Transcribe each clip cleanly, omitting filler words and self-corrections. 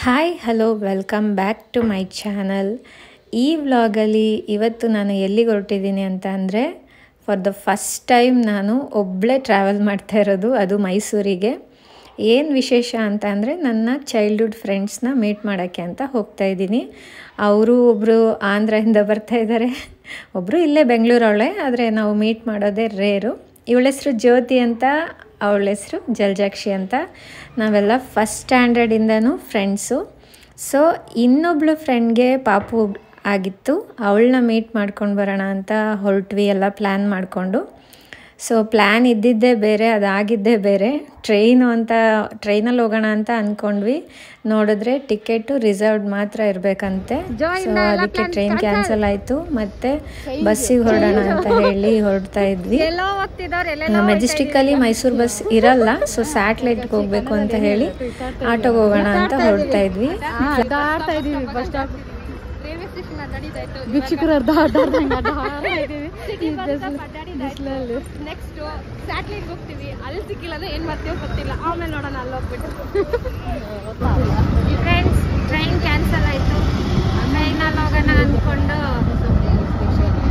Hi hello welcome back to my channel. ಈ ವ್ಲಾಗಲ್ಲಿ ಇವತ್ತು ನಾನು ಎಲ್ಲಿಗೆ ಹೊರಟಿದ್ದೀನಿ ಅಂತ ಅಂದರೆ ಫಾರ್ ದ ಫಸ್ಟ್ ಟೈಮ್ ನಾನು ಒಬ್ಬಳೇ ಟ್ರಾವೆಲ್ ಮಾಡ್ತಾ ಇರೋದು, ಅದು ಮೈಸೂರಿಗೆ. ಏನು ವಿಶೇಷ ಅಂತ ಅಂದರೆ ನನ್ನ ಚೈಲ್ಡ್ಹುಡ್ ಫ್ರೆಂಡ್ಸ್ನ ಮೀಟ್ ಮಾಡೋಕ್ಕೆ ಅಂತ ಹೋಗ್ತಾ ಇದ್ದೀನಿ. ಅವರು ಒಬ್ಬರು ಆಂಧ್ರದಿಂದ ಬರ್ತಾ ಇದ್ದಾರೆ, ಒಬ್ಬರು ಇಲ್ಲೇ ಬೆಂಗಳೂರವಳೆ, ಆದರೆ ನಾವು ಮೀಟ್ ಮಾಡೋದೇ ರೇರು. ಇವಳ ಹೆಸರು ಜ್ಯೋತಿ ಅಂತ, ಅವಳ ಹೆಸರು ಜಲಜಾಕ್ಷಿ ಅಂತ. ನಾವೆಲ್ಲ ಫಸ್ಟ್ ಸ್ಟ್ಯಾಂಡರ್ಡಿಂದನೂ ಫ್ರೆಂಡ್ಸು. ಸೊ ಇನ್ನೊಬ್ಳು ಫ್ರೆಂಡ್ಗೆ ಪಾಪು ಆಗಿತ್ತು, ಅವಳನ್ನ ಮೀಟ್ ಮಾಡ್ಕೊಂಡು ಬರೋಣ ಅಂತ ಹೊರಟ್ವಿ, ಎಲ್ಲ ಪ್ಲ್ಯಾನ್ ಮಾಡಿಕೊಂಡು. ಸೊ ಪ್ಲ್ಯಾನ್ ಇದ್ದಿದ್ದೇ ಬೇರೆ, ಅದಾಗಿದ್ದೇ ಬೇರೆ. ಟ್ರೈನಲ್ಲಿ ಹೋಗೋಣ ಅಂತ ಅಂದ್ಕೊಂಡ್ವಿ, ನೋಡಿದ್ರೆ ಟಿಕೆಟು ರಿಸರ್ವ್ಡ್ ಮಾತ್ರ ಇರಬೇಕಂತೆ. ಸೊ ಅದಕ್ಕೆ ಟ್ರೈನ್ ಕ್ಯಾನ್ಸಲ್ ಆಯಿತು, ಮತ್ತು ಬಸ್ಸಿಗೆ ಹೊರಡೋಣ ಅಂತ ಹೇಳಿ ಹೊರಡ್ತಾ ಇದ್ವಿ. ಮೆಜೆಸ್ಟಿಕ್ಕಲ್ಲಿ ಮೈಸೂರು ಬಸ್ ಇರಲ್ಲ, ಸೊ ಸ್ಯಾಟ್ಲೈಟ್ಗೆ ಹೋಗಬೇಕು ಅಂತ ಹೇಳಿ ಆಟೋಗೆ ಹೋಗೋಣ ಅಂತ ಹೊರಡ್ತಾ ಇದ್ವಿ. ಭಿಕ್ಷುಕರು ನೆಕ್ಸ್ಟ್ ಸ್ಯಾಟಲೈಟ್ ಹೋಗ್ತೀವಿ, ಅಲ್ಲಿ ಸಿಕ್ಕಿಲ್ಲ ಅಂದ್ರೆ ಏನ್ ಮಾಡ್ತೀವೋ ಗೊತ್ತಿಲ್ಲ, ಆಮೇಲೆ ನೋಡೋಣ ಅಲ್ಲಿ ಹೋಗ್ಬಿಟ್ಟು. ಫ್ರೆಂಡ್ಸ್, ಟ್ರೈನ್ ಕ್ಯಾನ್ಸಲ್ ಆಯ್ತು, ಟ್ರೈನಲ್ಲಿ ಹೋಗೋಣ ಅಂದ್ಕೊಂಡು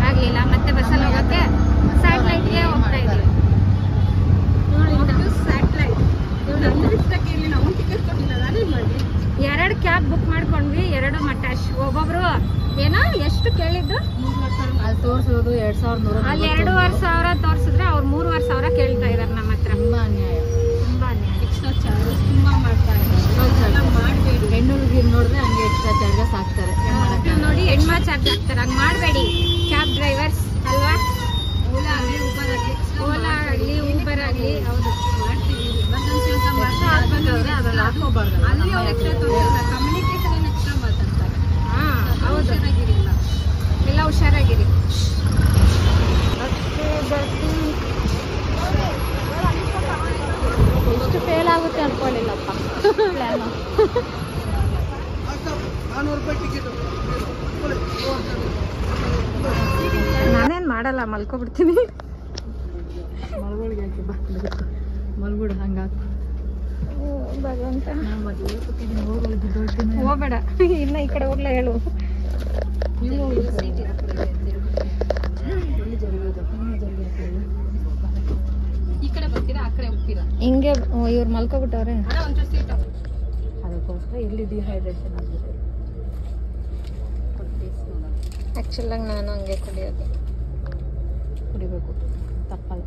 ಆಗ್ಲಿಲ್ಲ, ಮತ್ತೆ ಬಸ್ಸಲ್ಲಿ ಹೋಗೋಕ್ಕೆ ಸ್ಯಾಟಲೈಟ್ಗೆ ಹೋಗ್ತಾ ಇದೀವಿ. ಸ್ಯಾಟಲೈಟ್ ಎರಡು ಕ್ಯಾಬ್ ಬುಕ್ ಮಾಡ್ಕೊಂಡ್ವಿ, ಎರಡು ಮಟಾಶ್. ಒಬ್ಬೊಬ್ರು ಏನೋ ಎಷ್ಟು ಕೇಳಿದ್ದು, ಅಲ್ಲಿ ತೋರಿಸೋದು 2,100, ಅಲ್ಲಿ 2,500 ತೋರಿಸಿದ್ರೆ ಅವ್ರು 3,500 ಕೇಳ್ತಾ ಇದಾರೆ ನಮ್ಮ ಹತ್ರ. ತುಂಬ ಅನ್ಯಾಯ, ತುಂಬಾ ಅನ್ಯಾಯ. ಎಕ್ಸ್ಟ್ರಾ ಚಾರ್ಜಸ್ ತುಂಬ ಮಾಡ್ತಾ ಇದ್ದಾರೆ. ಮಾಡಬೇಡಿ, ಹೆಣ್ಣುಗಳಿಗೆ ನೋಡಿದ್ರೆ ಹಂಗೆ ಎಕ್ಸ್ಟ್ರಾ ಚಾರ್ಜಸ್ ಹಾಕ್ತಾರೆ. ನೋಡಿ ಹೆಣ್ಮಾ ಚಾರ್ಜ್ ಹಾಕ್ತಾರೆ, ಹಂಗೆ ಮಾಡಬೇಡಿ ಕ್ಯಾಬ್ ಡ್ರೈವರ್ಸ್ ಅಲ್ವಾ. ಓಲಾ ಆಗಲಿ ಊಬರ್ ಆಗಲಿ, ಹೌದು ಮಾಡ್ತೀವಿ. ಎಮರ್ಜೆನ್ಸಿ ಅಂತ ಹಾಕ್ಬೇಕಾದ್ರೆ ಅದರಲ್ಲಿ ಹಾಕೋಬಾರ್ದು. ಅಲ್ಲಿ ಅವ್ರು ಎಕ್ಸ್ಟ್ರಾ ತೋರಿಸ್ತಾರೆ, ಕಮ್ಯುನಿಕೇಶನ್ ಎಕ್ಸ್ಟ್ರಾ ಮಾತಾಡ್ತಾರೆ. ಹಾಂ ಹೌದು, ಹುಷಾರಾಗಿರಿಲ್ಲ, ಎಲ್ಲ ಹುಷಾರಾಗಿರಿ. ಎಷ್ಟು ಫೇಲ್ ಆಗುತ್ತೆ ಅನ್ಕೊಳ್ಳಿಲ್ಲಪ್ಪ ಪ್ಲ್ಯಾನು. ನಾನೇನು ಮಾಡಲ್ಲ, ಮಲ್ಕೊಬಿಡ್ತೀನಿ. ಮಲ್ಬಿಡು, ಹಂಗಾಕು ಭಗವಂತ. ಹೋಗ್ಬೇಡ, ಹೋಗ್ಬೇಡ, ಇನ್ನ ಈ ಕಡೆ ಹೋಗ್ಲಾ ಹೇಳು. ಈ ಕಡೆ ಬರ್ತೀರಾ, ಆ ಕಡೆ ಹೋಗ್ತೀರಾ? ಹಿಂಗೆ ಇವ್ರು ಮಲ್ಕೊಬಿಟ್ಟವ್ರೆ. ಒಂಚೂರು ಸೀಟು ಅದಕ್ಕೋಸ್ಕರ ಎಲ್ಲಿ ಡಿಹೈಡ್ರೇಷನ್ ಆಗಿದೆ. ಆ್ಯಕ್ಚುಲಾಗಿ ನಾನು ಹಂಗೆ ಕುಡಿಬೇಕು, ತಪ್ಪಲ್ಲ.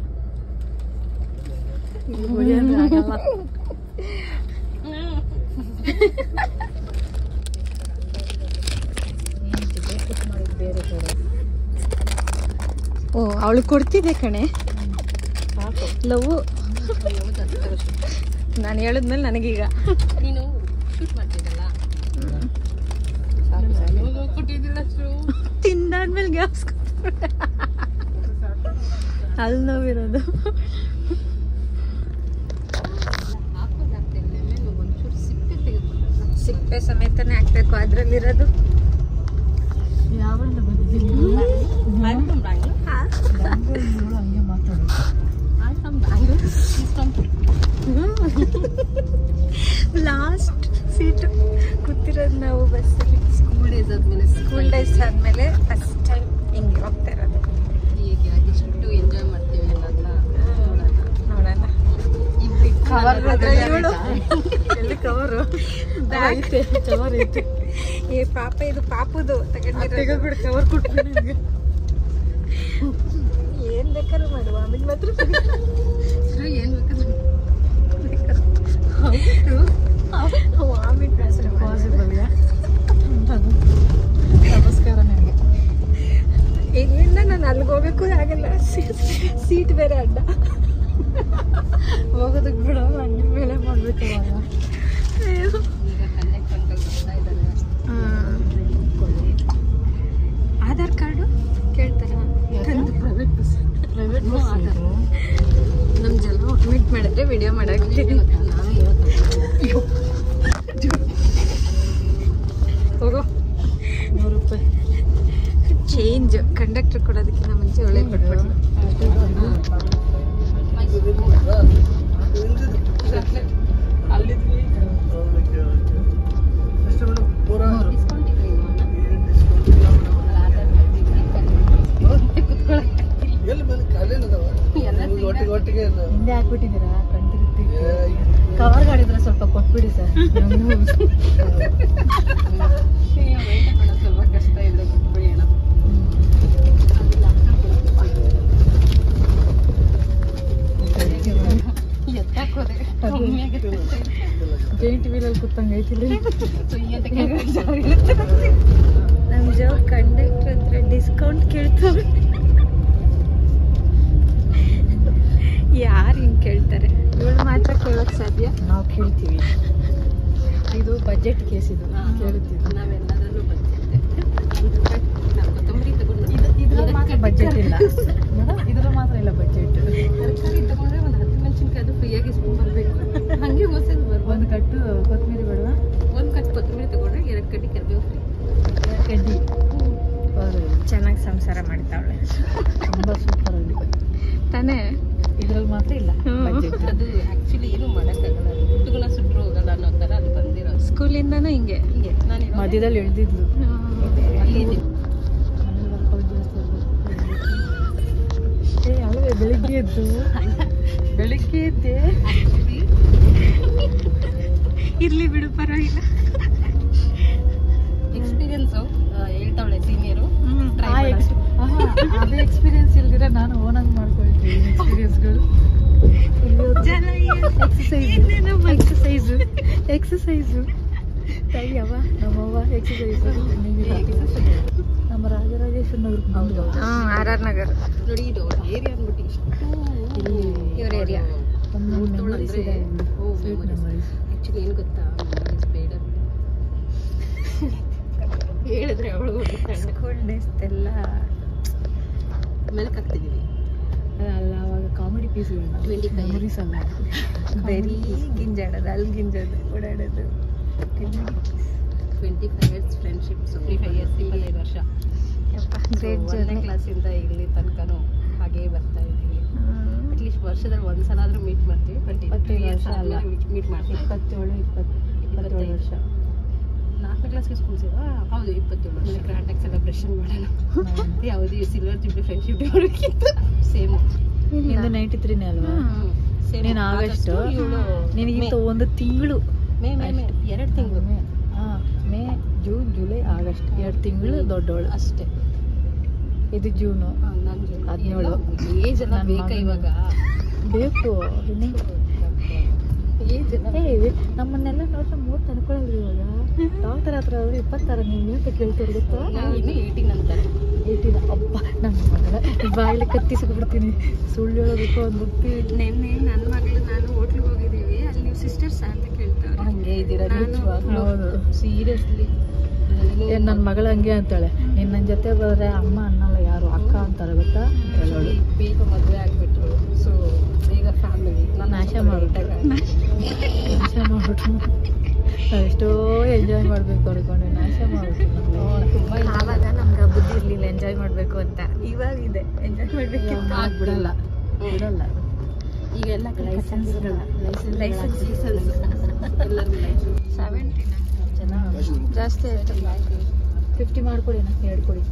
ಓ, ಅವಳು ಕೊಡ್ತಿದ್ದೆ ಕಣೆ ಲವ್. ನಾನು ಹೇಳಿದ್ಮೇಲೆ ನನಗೀಗ ನೀನು ಶೂಟ್ ಮಾಡ್ತಿದ್ದಲ್ಲ, ಕೊಟ್ಟಿದ್ದಿಲ್ಲ, ತಿಂದಾದ್ಮೇಲೆ ಗ್ಯಾಸ್ ಅಲ್ಲಿ ನೋವಿರೋದು. ಸಿಪ್ಪೆ ಸಮೇತನೇ ಹಾಕ್ಬೇಕು ಅದ್ರಲ್ಲಿರೋದು. ಯಾವನ್ನ ಬಂದಿದ್ದೀನಿ ಹಂಗೆ ಮಾತಾಡೋದು. ಲಾಸ್ಟ್ ಸೀಟು ಕೂತಿರೋದು ನಾವು ಬಸ್ಸಲ್ಲಿ. ಸ್ಕೂಲ್ ಡೇಸ್ ಆದಮೇಲೆ ಫಸ್ಟ್ ಟೈಮ್ ಹಿಂಗೆ ಹೋಗ್ತಾ ಇರೋದು. ಹೀಗೆ ಎಷ್ಟು ಎಂಜಾಯ್ ಮಾಡ್ತೀವಿ ಅನ್ನೋದನ್ನ ನೋಡೋಣ. ಕವರ್ ಎಲ್ಲಿ ಕವರು? ಕವರ್ ಐತೆ. ಏ ಪಾಪ, ಇದು ಪಾಪುದು ತೆಗೆದ್ಬಿಡು, ಕವರ್ ಕೊಟ್ಬಿಡು ನಿಮಗೆ. ಏನು ಬೇಕಾದ್ರೂ ಮಾಡುವ, ಆಮೇಲೆ ಮಾತ್ರ ಏನು ಬೇಕಾದ್ರೆ ವಾಮಿಟ್ ಪಾಸಿಬಲ್ಗೆ. ನಮಸ್ಕಾರ ನಿಮಗೆ. ಇಲ್ಲಿಂದ ನಾನು ಅಲ್ಲಿಗೆ ಹೋಗೋಕ್ಕೂ ಆಗಲ್ಲ, ಸೀಟ್ ಬೇರೆ ಅಡ್ಡ. ಹೋಗೋದಕ್ಕೆ ಬಿಡೋ, ಹಂಗೆ ಮೇಲೆ ಮಾಡಬೇಕು. ಆಧಾರ್ ಕಾರ್ಡು ಕೇಳ್ತಾರ? Private bus Aadhaar. ನಮ್ಮ ಜನ ಮೀಟ್ ಮಾಡಿದ್ರೆ ವಿಡಿಯೋ ಮಾಡಾಕ್ತೀನಿ. ಹೋಗೋ, 100 ರೂಪಾಯಿ ಚೇಂಜ್ ಕಂಡಕ್ಟರ್ ಕೊಡೋದಕ್ಕಿಂತ ಮುಂಚೆ ಒಳ್ಳೆ ಕೊಟ್ಬಿಡ್ಲು. ಸ್ವಲ್ಪ ಕಷ್ಟ ಇದ್ರೆ ಬಿಟ್ಬಿಡಿ ಅಣ್ಣ. ಜೈಂಟ್ ವೀಲಲ್ಲಿ ಕೂತಂಗೆ ಐತಿಲ್ಲ. ನಮ್ಮ ಜೋ ಕಂಡಕ್ಟರ್ ಹತ್ರ ಡಿಸ್ಕೌಂಟ್ ಕೇಳ್ತಾರೆ. ಯಾರು ಹಿಂಗೆ ಕೇಳ್ತಾರೆ? ಇವಳು ಮಾತ್ರ ಕೇಳೋಕ್ಕೆ ಸಾಧ್ಯ. ನಾವು ಕೇಳ್ತೀವಿ. ಇದು ಬಜೆಟ್ ಕೇಸ್. ಇದು ಕೇಳುತ್ತೀವಿ ನಾವೆಲ್ಲದರಲ್ಲೂ ಇದ್ರಲ್ಲಿ ಮಾತ್ರ ಬಜೆಟ್ ಇಲ್ಲ ಮೇಡಮ್. ಇದ್ರಲ್ಲಿ ಮಾತ್ರ ಇಲ್ಲ ಬಜೆಟ್. ತರಕಾರಿ ತಗೊಂಡ್ರೆ ಒಂದು 10 ಮೆಣಸಿನ್ಕಾಯಿ ಅದು ಫ್ರೀಯಾಗಿ ಸ್ಪೂನ್ ಬರಬೇಕು. ಹಂಗೆ ಮೊಸರು ಬರ್ಬೋದು. ಒಂದು ಕಟ್ಟು ಕೊತ್ತಂಬರಿ ಬೇಡವಾ? ಒಂದು ಕಟ್ಟು ಕೊತ್ತಂಬರಿ ತಗೊಂಡ್ರೆ 2 ಕಡ್ಡಿ ಕರಿಬೇವು ಫ್ರೀ. 2 ಕಡ್ಡಿ ಚೆನ್ನಾಗಿ ಸಂಸಾರ ಮಾಡ್ತಾವಳೆ. ತುಂಬ ಸೂಪರ್ ಆಗಿ ತಾನೇ. ಇದ್ರಲ್ಲಿ ಮಾತ್ರ ಇಲ್ಲ ಬಜೆಟ್. ಅದು ಆ್ಯಕ್ಚುಲಿ ಏನು ಮಾಡೋಕ್ಕಾಗಲ್ಲ. ಹುಟ್ಟುಗುಣ ಸುಟ್ಟರು ಹೋಗಲ್ಲ ಅನ್ನೋ ಥರ ಅದು ಬಂದಿರೋ. ಸ್ಕೂಲಿಂದನೂ ಹಿಂಗೆ ನಾನು ಮಧ್ಯದಲ್ಲಿ ಎಳ್ದಿದ್ಲು. ಅಲ್ಲವೇ ಬೆಳಿಗ್ಗೆ ಎದ್ದು ಇರ್ಲಿ ಬಿಡು, ಪರವಾಗಿಲ್ಲ. ಎಕ್ಸ್ಪೀರಿಯನ್ಸು ಹೇಳ್ತಾವಳೆ ಸೀನಿಯರು. ಅದೇ ಎಕ್ಸ್ಪೀರಿಯನ್ಸ್ ಇಲ್ದಿರ ನಾನು ಓನಾಗಿ ಮಾಡ್ಕೊಳ್ತೀನಿ ಎಕ್ಸ್ಪೀರಿಯನ್ಸ್ಗಳು. ಎಕ್ಸಸೈಸು ತಾಯಿಯವ್ವ ನಮ್ಮವ್ವ ಎಕ್ಸಸೈಸು. ನಮ್ಮ ರಾಜರಾಜೇಶ್ವರ ನಗರ. RR ನಗರ್ ನೋಡಿ, ಇದು ಏರಿಯಾ ಅಂದ್ಬಿಟ್ಟು ಇಷ್ಟು ಇವ್ರ ಏರಿಯಾ. ಆ್ಯಕ್ಚುಲಿ ಏನು ಗೊತ್ತಾ, ಮೆಮರೀಸ್ ಬೇಡ ಹೇಳಿದ್ರೆ ಅವಳು ಸ್ಕೂಲ್ ಡೇಸ್ ಎಲ್ಲ ಮೆಲ್ಕ್ ಆಗ್ತಿದ್ದೀವಿ. ಅಲ್ಲ ಅವಾಗ ಕಾಮಿಡಿ ಪೀಸ್ಗಳು 25 ಮೆಮರೀಸ್ ಅಲ್ಲ. ಬರೀ ಗಿಂಜಾಡೋದು, ಅಲ್ಲಿ ಗಿಂಜೋದು, ಓಡಾಡೋದು. 25 ಇಯರ್ಸ್ ಫ್ರೆಂಡ್ಶಿಪ್. 25 ಇಯರ್ಸ್ 25 ವರ್ಷ. ಗ್ರೇಟ್ 1ನೇ ಕ್ಲಾಸಿಂದ ಇಲ್ಲಿ ತನಕನೂ ಹಾಗೇ ಬರ್ತಾ ಇದ್ದೀವಿ. ಅಟ್ಲೀಸ್ಟ್ ವರ್ಷದಲ್ಲಿ ಒಂದ್ಸಲ ಆದರೂ ಮೀಟ್ ಮಾಡ್ತೀವಿ. 25 ವರ್ಷ ಅಲ್ಲ, ಮೀಟ್ ಮಾಡ್ತೀವಿ. 27 ವರ್ಷ. 4ನೇ ಕ್ಲಾಸ್ಗೆ ಸ್ಕೂಲ್ ಸೇವಾ. ಹೌದು, 27 ವರ್ಷ. ಗ್ರ್ಯಾಂಡಾಗಿ ಸೆಲೆಬ್ರೇಷನ್ ಮಾಡೋಣ. ಯಾವುದು ಸಿಲ್ವರ್ ಜುಬ್ಲಿ ಫ್ರೆಂಡ್ಶಿಪ್ ಡೇವರೆಗಿಂತ ಸೇಮು. ನಿಂದು 93ನೇ ಅಲ್ವಾ? ನೀನು ಆಗಸ್ಟ್. ನಿನಗಿಂತ ಒಂದು ತಿಂಗಳು. ಮೇ 2 ತಿಂಗಳು. ಮೇ, ಜೂನ್, ಜುಲೈ, ಆಗಸ್ಟ್ 2 ತಿಂಗಳು ದೊಡ್ಡವಳು ಅಷ್ಟೇ. ಇದು ಜೂನು. ನಾನು 17. ಏಜ್ ಎಲ್ಲ ಬೇಕಾ ಇವಾಗ? ಬೇಕು. ಏಜ್ ನಮ್ಮನ್ನೆಲ್ಲ ನೋಡ್ತಾ 30 ಅನ್ಕೊಳ್ಳೋದು ಇವಾಗ. ಡಾಕ್ಟರ್ ಹತ್ರ ಅವರು 26 ನೀವು ಅಂತ ಕೇಳ್ತಾರೆ ಗೊತ್ತಾ? ಇನ್ನು 18 ಅಂತಾರೆ. 18 ಅಪ್ಪ ನನ್ನ ಮಗಳ ಬಾಯಲ್ಲಿ ಕತ್ತಿಸ್ಬಿಡ್ತೀನಿ. ಸುಳ್ಳು ಹೇಳೋದಕ್ಕೂ ಅಂದ್ಬಿಡ್ತಿ. ನಿನ್ನೆ ನನ್ನ ಮಗಳು ನಾನು ಹೋಟ್ಲಿಗೆ ಹೋಗಿದ್ದೀವಿ. ಅಲ್ಲಿ ನೀವು ಸಿಸ್ಟರ್ಸ್ ಅಂತ ಕೇಳ್ತಾರೆ. ಹಂಗೆ ಇದ್ದೀರಾ? ಹೌದು, ಸೀರಿಯಸ್ಲಿ. ನನ್ನ ಮಗಳು ಹಂಗೆ ಅಂತಾಳೆ. ನೀನು ನನ್ನ ಜೊತೆ ಬಂದರೆ ಅಮ್ಮ ಅನ್ನಲ್ಲ, ಯಾರು ಅಕ್ಕ ಅಂತಾರೆ ಗೊತ್ತಾ ಹೇಳೋಳು. ಬೇಗ ಮದುವೆ ಆಗಿಬಿಟ್ರು. ಸೊ ಬೇಗ ಫ್ಯಾಮಿಲಿ ನಾಶ ಮಾಡ್ಬಿಟ್ಟು ನಾವು ಎಷ್ಟೋ ಎಂಜಾಯ್ ಮಾಡಬೇಕು ಅನ್ಕೊಂಡು ನಾಶ ಮಾಡ್ಬಿಟ್ಟು. ತುಂಬ ಆವಾಗ ನಮ್ಗೆ ಬುದ್ಧಿ ಇರಲಿಲ್ಲ ಎಂಜಾಯ್ ಮಾಡಬೇಕು ಅಂತ. ಇವಾಗಿದೆ ಎಂಜಾಯ್ ಮಾಡಬೇಕು. ಆಗ್ಬಿಡಲ್ಲ ಬಿಡಲ್ಲ. ಈಗೆಲ್ಲ ಲೈಸೆನ್ಸ್ಗಳ ಲೈಸೆನ್ಸ್ ಎಲ್ಲರಿಗೂ ಲೈಸೆನ್ಸ್ 70 ಚೆನ್ನಾಗಿ ಜಾಸ್ತಿ ಆಯ್ತು. 50 ಮಾಡ್ಕೊಡಿ, ನಾನು ಹೇಳ್ಕೊಡಿ.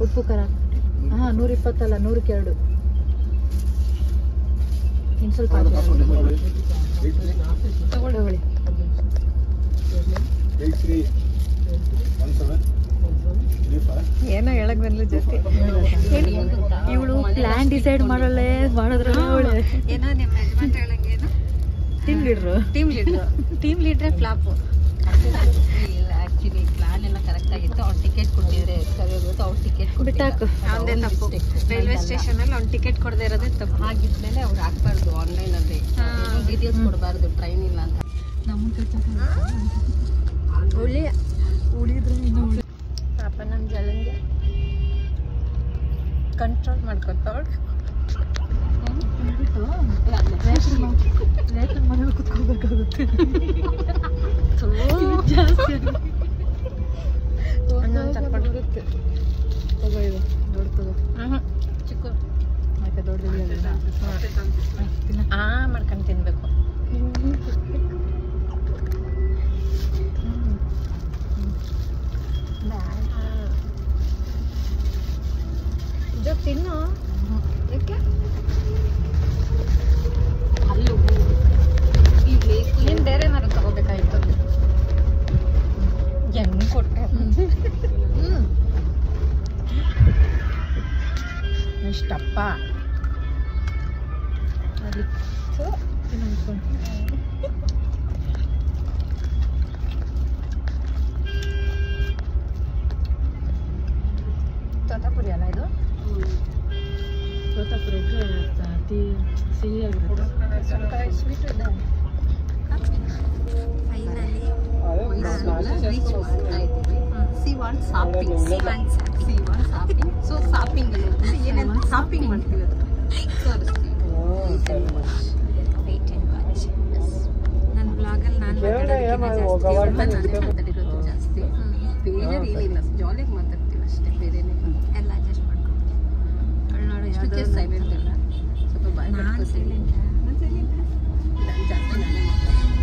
ಉಪ್ಪು ಖಾರ 120 ಅಲ್ಲ, 100ಕ್ಕೆ 2. ಇನ್ನು ಸ್ವಲ್ಪ ತಗೊಳ್ಳಿ. ಏನೋ ಹೇಳಕ್ ಬಂದ್ಲು ಜೊತೆ. ಇವಳು ಪ್ಲಾನ್ ಡಿಸೈಡ್ ಮಾಡೋಳೆ ಮಾಡಿದ್ರಲ್ಲ ಅವಳೆ. ಏನೋ ನಿಮ್ಮ ಯಜಮಾನ್ರು ಹೇಳಂಗೇನು ಟೀಮ್ ಲೀಡ್ರೆ ಫ್ಲಾಪು. ಇಲ್ಲ, ಆ್ಯಕ್ಚುಲಿ ಪ್ಲಾನ್ ಎಲ್ಲ ಕರೆಕ್ಟ್ ಆಗಿತ್ತು. ಅವ್ರು ಟಿಕೆಟ್ ಕೊಟ್ಟಿದ್ರೆ ಕರೆಯೋದು, ಅವ್ರು ಟಿಕೆಟ್ ಬಿಟ್ಟಾಕು. ಅವನದೇ ತಪ್ಪು. ರೈಲ್ವೆ ಸ್ಟೇಷನ್ ಅಲ್ಲಿ ಅವ್ನು ಟಿಕೆಟ್ ಕೊಡದೇ ಇರೋದೇ ತಪ್ಪು. ಹಾಗಿದ್ಮೇಲೆ ಅವ್ರು ಹಾಕ್ಬಾರ್ದು ಆನ್ಲೈನಲ್ಲಿ. ಡೀಟೇಲ್ಸ್ ಕೊಡಬಾರ್ದು, ಟ್ರೈನ್ ಇಲ್ಲ ಅಂತ. ಉಳಿದ್ರೆ ಇನ್ನು ಪಾಪ ನಮ್ಮ ಜಲಂಗೆ ಕಂಟ್ರೋಲ್ ಮಾಡ್ಕೊತಾವಳು. ರೇಷನ್ ಮನೇಲಿ ಕುತ್ಕೋಬೇಕಾಗುತ್ತೆ. ಜಾಸ್ತಿ ಇನ್ನೊಂದು ಚಪ್ಪಲ್ ಬರುತ್ತೆ. ತಗೋ, ಇದು ದೊಡ್ಡ ತಗೋ. ಚಿಕ್ಕ ಮತ್ತೆ ದೊಡ್ಡದಿಲ್ಲ. ಮಾಡ್ಕೊಂಡು ತಿನ್ಬೇಕು. ತಿನ್ನು. ಯಾಕೆ ಅಲ್ಲಿ ತೋತಾಪುರಿ ಅಲ್ಲ ಇದು? ತೋತಾಪುರಿ ಇದ್ರೆ ಸಿಹಿಯಾಗಿರುತ್ತೆ. ಸ್ವಲ್ಪ ಸ್ವೀಟ್ ಇದೆ. ಫೈನಲಿ ರೀಚ್ ಮಾಡ್ತಾ ಇದ್ದೀವಿ. See want shopping. So shopping ಏನೇನು ಶಾಪಿಂಗ್ ಮಾಡ್ತೀವಿ ಅದು ತೋರಿಸ್ತೀವಿ. Wait and watch. ನನ್ನ ಬ್ಲಾಗಲ್ಲಿ ನಾನು ಮಾತಾಡಿರೋದು ಜಾಸ್ತಿ. ಬೇಜಾರು ಏನಿಲ್ಲ, ಜಾಲಿಯಾಗಿ ಮಾತಾಡ್ತೀವಿ ಅಷ್ಟೇ, ಬೇರೆನೇ ಎಲ್ಲ ಅಡ್ಜಸ್ಟ್ ಮಾಡ್ಕೊಂಡು ನೋಡಿ. ಎಷ್ಟು ಸೈಲೆಂಟ್ ಇಲ್ಲ, ಸ್ವಲ್ಪ ಬಾಯ್ ನಾನು ಸೈಲೆಂಟ್ ಜಾಸ್ತಿ ನಾನೇ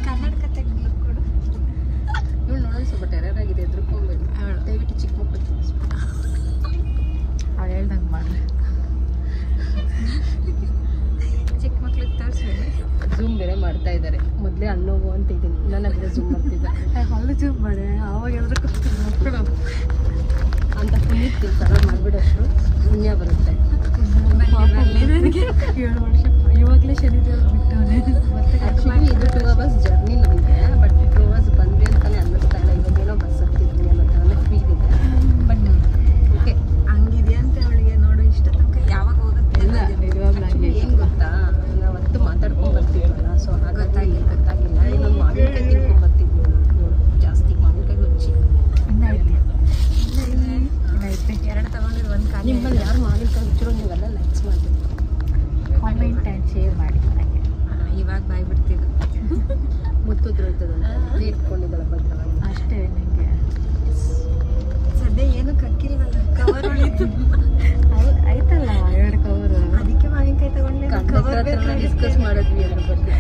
ಕನ್ನಡ ಕತೆ ಕೊಡು. ಇವಳು ನೋಡೋದು ಸ್ವಲ್ಪ ಟೆರರ್ ಆಗಿದೆ, ಎದ್ರುಕೊಂಬೇಕು. ದಯವಿಟ್ಟು ಚಿಕ್ಕ ಮಕ್ಕಳು ತೋರಿಸ್ಬೇಕು. ಅವ್ರು ಹೇಳ್ದಂಗೆ ಮಾಡ್ರಿ. ಚಿಕ್ಕ ಮಕ್ಳಿಗೆ ತೋರಿಸ್ಬೇಡಿ. ಝೂಮ್ ಬೇರೆ ಮಾಡ್ತಾ ಇದ್ದಾರೆ. ಮೊದಲೇ ಅಲ್ಲೋಗು ಅಂತ ಇದ್ದೀನಿ, ನನ್ನ ಬೇರೆ ಝೂಮ್ ಮಾಡ್ತಿದ್ದೆ. ಅಲ್ಲಿ ಜೂಮ್ ಮಾಡಿ ಅವಾಗ ಎಲ್ರು ಮಕ್ಕಳು ಅಂತ ಪುಣ್ಯಕ್ಕೆ ಥರ ಮಾಡಿಬಿಡೋಷ್ಟು ಪುಣ್ಯ ಬರುತ್ತೆ. 7 ವರ್ಷ ಇವಾಗಲೇ ಶನಿದೇವ್ರು ಬಿಟ್ಟವನೇ. ಮತ್ತೆ ಆ್ಯಕ್ಚುಲಿ ಇದು 2 hours ಜರ್ನಿ ನಮಗೆ. ಬಟ್ 2 hours ಬಂದ್ವಿ ಅಂತಲೇ ಅನ್ನಿಸ್ತಾ ಇಲ್ಲ. ಇವಾಗೇನೋ ಬಸ್ ಹತ್ತಿದ್ವಿ ಅನ್ನೋ ಥರನೇ ಫೀಲ್ ಇದೆ. ಬಟ್ ಓಕೆ, ಹಂಗಿದೆಯಾ ಅಂತ ಅವಳಿಗೆ ನೋಡು. ಇಷ್ಟ ತನಕ ಯಾವಾಗ ಹೋಗುತ್ತೆ ಇಲ್ಲ ನಿಜವಾಗ್ಲೂ ಹಂಗೆ. ಏನು ಗೊತ್ತಾ, ನಾವು ಹೊತ್ತು ಮಾತಾಡ್ಕೊಂಡು ಬರ್ತೀವಲ್ಲ, ಸೊ ಹಾಗಾಗಿ ಗೊತ್ತಾಗಿಲ್ಲ. ಇನ್ನೊಂದು ಮಾವಿನಕಾಯಿ ತಿನ್ಕೊಂಡು ಬರ್ತಿದ್ವಿ. ಜಾಸ್ತಿ ಮಾವಿನಕಾಯಿ ರುಚಿ ಇನ್ನೈತಿ ಎರಡು ತಗೊಂಡಿದ್ದು ಒಂದು ಖಾಲಿ. ನಿಮ್ಮಲ್ಲಿ ಯಾರು ಮಾವಿನಕಾಯಿ ರುಚಿರೋ ನೀವೆಲ್ಲ ಲೈಕ್ಸ್ ಮಾಡ್ತೀವಿ. ಕಾಮೆಂಟ್ ಆ್ಯಂಡ್ ಶೇರ್ ಮಾಡಿ ನನಗೆ. ಇವಾಗ ಬಾಯ್ ಬಿಡ್ತಿದ್ದು ಮುತ್ತುದ್ರು ಇರ್ತದಂತೆ ಇಟ್ಕೊಂಡಿದ್ದಾಳೆ ಭದ್ರವಾಗಿ. ಅಷ್ಟೇ ನನಗೆ ಸದ್ಯ ಏನು ಕಕ್ಕಿಲ್ವಲ್ಲ, ಕವರ್ ಉಳಿತು. ಆಯ್ತಲ್ಲ 2 ಕವರು. ಅದಕ್ಕೆ ಮಾವಿನಕಾಯಿ ತಗೊಂಡ್ಲಿ. ಡಿಸ್ಕಸ್ ಮಾಡಿದ್ವಿ ಅದ್ರ ಬಗ್ಗೆ.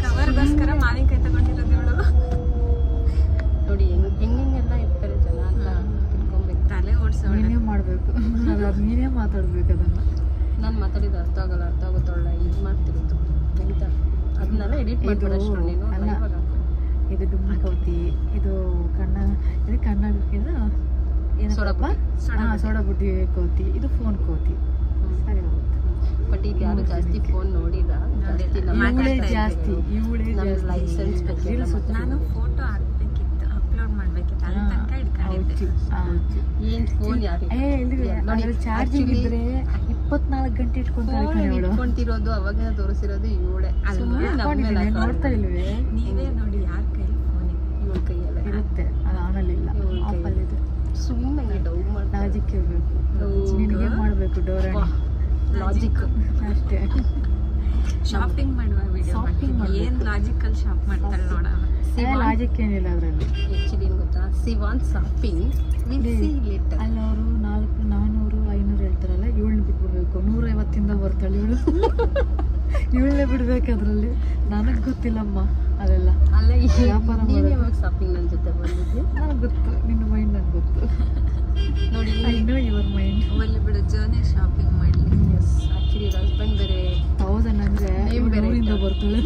ಕವರ್ಗೋಸ್ಕರ ಮಾವಿನಕಾಯಿ ತಗೊಂಡಿರೋದು ಇವಳು. ನೋಡಿ ಹೆಂಗೆಲ್ಲ ಇರ್ತಾರೆ ಜನ ಅಂತ ತಿಳ್ಕೊಬೇಕು. ತಲೆ ಓಡಿಸೋಣ. ನೀನೇ ಮಾಡಬೇಕು, ಅದು ನೀನೇ ಮಾತಾಡ್ಬೇಕು ಅದನ್ನು. ನಾನು ಮಾತಾಡಿದ ಅರ್ಥ ಆಗುತ್ತೊಳ್ಳೆ ಇದು ಮಾಡ್ತಿರೋದು ಎಂತ ಅದನ್ನೆಲ್ಲ ಎಡಿಟ್ ಮಾಡ್ಬಿಡಷ್ಟು ನೀನು. ಅಲ್ಲ, ಇದು ಡುಮ್ಮಿ ಕೌತಿ, ಇದು ಇದು ಏನಪ್ಪ ಸೋಡಾ ಬುಡ್ಡಿ ಕೌತಿ, ಇದು ಫೋನ್ ಕೌತಿ. ಸರಿ ಹೋಗುತ್ತೆ. ಬಟ್ ಈಗ ಯಾರು ಜಾಸ್ತಿ ಫೋನ್ ನೋಡಿಲ್ಲ, ಜಾಸ್ತಿ ಇವಳೇ ಜಾಸ್ತಿ ಲೈಸೆನ್ಸ್ ನಾನು ಫೋಟೋ ಹಾಕ್ಬೇಕಿತ್ತು, ಅಪ್ಲೋಡ್ ಮಾಡ್ಬೇಕಿತ್ತು. ಅಲ್ಲಿ ತನಕ ಹಿಡ್ಕೊಂಡಿದ್ದೆ. ಏನ್ ಫೋನ್ ಯಾರು ಚಾರ್ಜ್ ಇದ್ರೆ 24 ಗಂಟೆ ಇಟ್ಕೊಂತಿರೋದು ಅವಾಗ ತೋರಿಸಿರೋದು ಇವಳೆ. ನೋಡ್ತಾ ಇಲ್ವೇ? ನೀವೇ ನೋಡಿ ಯಾರ ಕೈ ಫೋನ್ ಇವಳ ಕೈಯಲ್ಲ ಇರುತ್ತೆ, ಅದು ಆನಲ್ಲಿಲ್ಲ, ಆಫಲ್ಲಿದೆ. ಸುಮ್ಮನೆ ಡೌ ಮಾಡಿ ಲಾಜಿಕ್ ಇರಬೇಕು, ನಿನಗೆ ಮಾಡಬೇಕು ಡೋರ್ ಲಾಜಿಕ್ ಅಷ್ಟೇ. ಶಾಪಿಂಗ್ ಮಾಡುವ ವಿಡಿಯೋ ಏನ್ ಲಾಜಿಕಲ್ ಶಾಪ್ ಮಾಡ್ತಾಳೆ ನೋಡ. ಲಾಜಿಕ್ ಏನಿಲ್ಲ ಅದರಲ್ಲಿ. ಆಕ್ಚುಲಿ ಏನು ಗೊತ್ತಾ, ಸಿವಾನ್ ಶಾಪಿಂಗ್ ಅಲ್ಲಿ ಅವರು 400, 500 ಹೇಳ್ತಾರಲ್ಲ, 7 ಬಿಟ್ಬಿಡ್ಬೇಕು. 150 ಬರ್ತಾಳೆ ಇವಳು. ಇವಳೇ ಬಿಡ್ಬೇಕು ಅದರಲ್ಲಿ. ನನಗೆ ಗೊತ್ತಿಲ್ಲಮ್ಮ ಅದೆಲ್ಲ. ಅಲ್ಲ ವ್ಯಾಪಾರ ಯಾವಾಗ ಶಾಪಿಂಗ್ ನನ್ನ ಜೊತೆ ಬಂದಿದ್ದೆ ನನಗೆ ಗೊತ್ತು, ನಿನ್ನ ಮೈಂಡ್ ನನಗೆ ಗೊತ್ತು. ನೋಡಿ ಐ ನೋ ಯುವರ್ ಮೈಂಡ್. ಒಳ್ಳೆ ಬಿಡು, ಜರ್ನಿ ಶಾಪಿಂಗ್ ಮಾಡಲಿ. ಎಸ್, ಆ್ಯಕ್ಚುಲಿ ಹಸ್ಬೆಂಡ್ ಬೇರೆ 1000 ಅಂದರೆ ಊರಿಂದ ಬರ್ತಾಳೆ.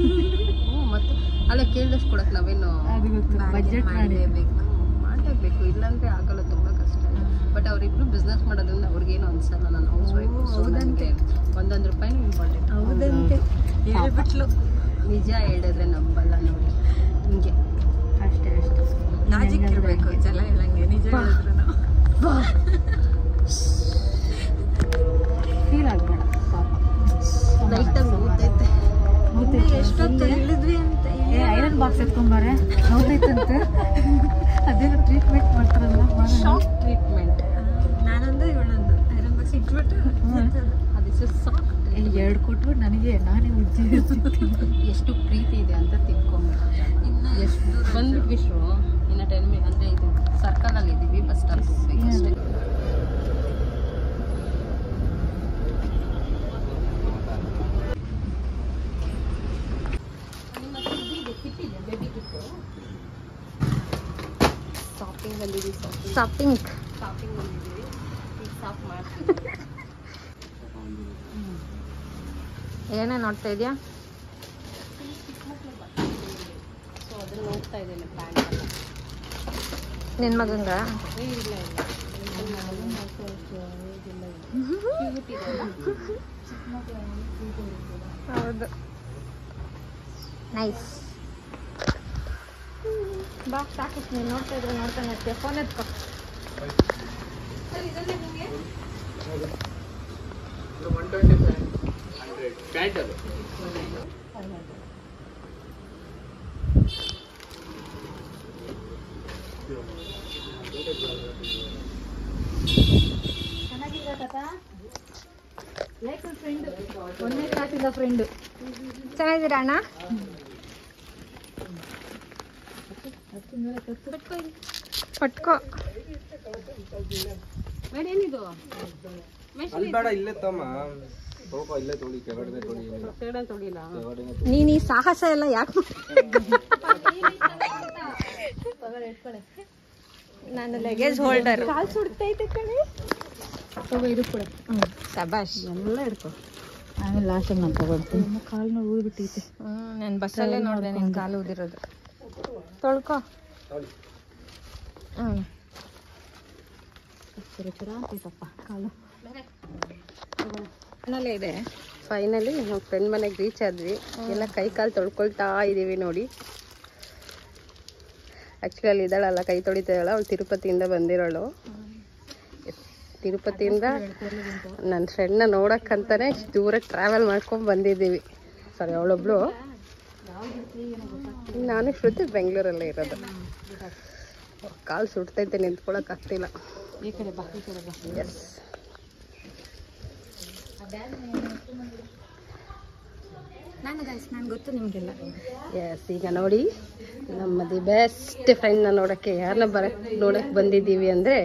ಮತ್ತು ಅಲ್ಲ ಕೇಳಿದಷ್ಟು ಕೊಡಕ್ಕೆ ನಾವೇನು ಅದು ಗೊತ್ತು, ಬಜೆಟ್ ಮಾಡಲೇಬೇಕು. ಮಾಡಲೇಬೇಕು, ಇಲ್ಲಾಂದರೆ ಆಗಲ್ಲ, ತುಂಬ ಕಷ್ಟ. ಬಟ್ ಅವರಿಬ್ರು ಬಿಸ್ನೆಸ್ ಮಾಡೋದ್ರಿಂದ ಅವ್ರಿಗೇನು ಅನ್ಸಲ್ಲ. ನಾನು ಹೌಸ್ ವೈಫ್. ಹೌದಂತೆ. ಒಂದೊಂದು ರೂಪಾಯಿನೂ ಇಂಪಾರ್ಟೆಂಟ್. ಹೌದಂತೆ ಹೇಳ್ಬಿಟ್ಲು. ನಿಜ ಹೇಳಿದ್ರೆ ನಂಬಲ್ಲ ನೋಡಿ. ಹಿಂಗೆ ಅಷ್ಟೇ ಅಷ್ಟೇ. ಲಾಜಿಕ್ ಇರಬೇಕು, ಜಲ ಹೇಳಂಗೆ. ನಿಜ ಹೇಳಿದ್ರು ಫೀಲ್ ಆಗಬೇಡ ಪಾಪ. ಲೈಟಾಗಿ ಓದ್ತೈತೆ. ಎಷ್ಟೊತ್ತು ಹೇಳಿದ್ವಿ ಅಂತ. ಐರನ್ ಬಾಕ್ಸ್ ಎತ್ಕೊಂಬಾರೆ, ನೋಡೈತಂತ. ಅದೇನೋ ಟ್ರೀಟ್ಮೆಂಟ್ ಮಾಡ್ತಾರಲ್ಲ, ಶಾಕ್ ಟ್ರೀಟ್ಮೆಂಟ್. ನಾನೊಂದು ಇವಳೊಂದು ಐರನ್ ಬಾಕ್ಸ್ ಇಟ್ಬಿಟ್ಟು ಅದಿಷ್ಟು ಸಾಕ್. 2 ಕೊಟ್ಬಿಟ್ಟು ನನಗೆ ನಾನೇ ಉಜ್ಜಿ ಎಷ್ಟು ಪ್ರೀತಿ ಇದೆ ಅಂತ ತಿಳ್ಕೊಂಬೇಕು. ಎಷ್ಟು ಬಂದ್ಬಿಟ್ವಿ ಶೋ. ಇನ್ನು 10 ಮಿನಿಟ್ ಅಂದರೆ ಇದು ಸರ್ಕಲಲ್ಲಿ ಇದ್ದೀವಿ, ಬಸ್ ಸ್ಟಾಪ್ ಹೋಗ್ಬೇಕು ಅಷ್ಟೇ. ಶಾಪಿಂಗ್ ಬಂದಿದ್ದೀವಿ. ಶಾಪಿಂಗ್ ಶಾಪಿಂಗ್ ಬಂದಿದ್ದೀವಿ. ಈಗ ಶಾಪ್ ಮಾಡ್ತೀವಿ. ಏನೇ ನೋಡ್ತಾ ಇದೆಯಾ? ಸೊ ಅದನ್ನು ನೋಡ್ತಾ ಇದ್ದೇನೆ. ಪ್ಯಾಂಟ್ ಎಲ್ಲ ನಿನ್ನ ಮಗಂಗ ಇಲ್ಲ ಹೌದು. ನೈಸ್. ಬಾ ಸಾಕು, ನೀನು ನೋಡ್ತಾ ಇದ್ರೆ ನೋಡ್ತಾನೆ ಇರ್ತೀಯ. ಫೋನ್ ಎತ್ಕೊ. ಒಂದೇ ಕ್ಲಾಸಿಂದ ಫ್ರೆಂಡು. ಚೆನ್ನಾಗಿದ್ದೀರಾ ಅಣ್ಣ? ಪಟ್ಕೋ. ಏನಿದು ಬೇಡ, ಇಲ್ಲೇ ತಮ್ಮ ಸ್ವಲ್ಪ ಇಲ್ಲೇ ತೊಳಿ, ಕೆಳಗಡೆ ತೊಳಿ. ಕೆಳಗಡೆ ತೊಳಿಲ್ಲ. ನೀನು ಈ ಸಾಹಸ ಎಲ್ಲ ಯಾಕೆ ನಾನು ಲಗೇಜ್ ಹೋಲ್ಡರ್. ಕಾಲು ಸುಡ್ತೈತೆ ಕಣೆ. ಇದು ಕೂಡ ಶಬಾಷ್. ಎಲ್ಲ ಹಿಡ್ಕೊ. ಆಮೇಲೆ ಲಾಸ್ಟಿಗೆ ನಾನು ತಗೊಳ್ತೀನಿ. ಕಾಲು ನೋವು ಊದ್ಬಿಟ್ಟೈತೆ. ನಾನು ಬಸ್ಸಲ್ಲೇ ನೋಡಿದೆ ನಿನ್ನ ಕಾಲು ಊದಿರೋದು. ತೊಳ್ಕೊ. ಅಂತೈತಪ್ಪ ಕಾಲು. ಮನೇಲೇ ಇದೆ. ಫೈನಲಿ ನಾವು ಫ್ರೆಂಡ್ ಮನೆಗೆ ರೀಚ್ ಆದ್ವಿ. ಎಲ್ಲ ಕೈ ಕಾಲು ತೊಳ್ಕೊಳ್ತಾ ಇದ್ದೀವಿ ನೋಡಿ. ಆ್ಯಕ್ಚುಲಿ ಅಲ್ಲಿ ಇದ್ದಾಳಲ್ಲ, ಕೈ ತೊಳಿತಾಳಲ್ಲ, ಅವಳು ತಿರುಪತಿಯಿಂದ ಬಂದಿರೋಳು. ತಿರುಪತಿಯಿಂದ ನನ್ನ ಫ್ರೆಂಡ್ನ ನೋಡೋಕ್ಕಂತಾನೆ ದೂರ ಟ್ರಾವೆಲ್ ಮಾಡ್ಕೊಂಡು ಬಂದಿದ್ದೀವಿ. ಸಾರಿ, ಅವಳೊಬ್ಳು. ನಾನು ಶ್ರುತಿ ಬೆಂಗಳೂರಲ್ಲೇ ಇರೋದು. ಕಾಲು ಸುಡ್ತೈತೆ, ನಿಂತ್ಕೊಳ್ಳೋಕ್ಕಾಗ್ತಿಲ್ಲ. ಎಸ್, ನಾನು ಗೊತ್ತು ನಿಮಗೆಲ್ಲ. ಎಸ್, ಈಗ ನೋಡಿ ನಮ್ಮ ದಿ ಬೆಸ್ಟ್ ಫ್ರೆಂಡ್ನ ನೋಡೋಕ್ಕೆ ಯಾರನ್ನ ನೋಡಕ್ಕೆ ಬಂದಿದ್ದೀವಿ ಅಂದರೆ